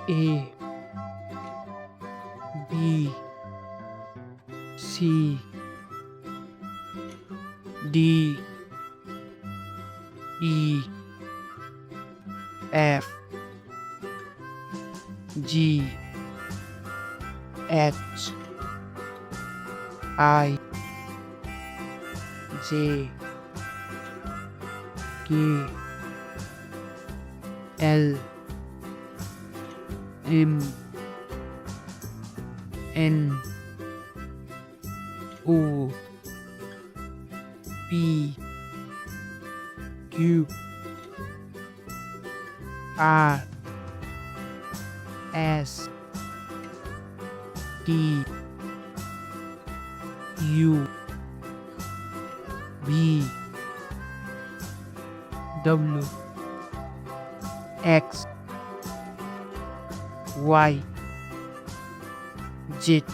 A B C D E F G H I J K L M N O P Q R S T U V W X Y Z.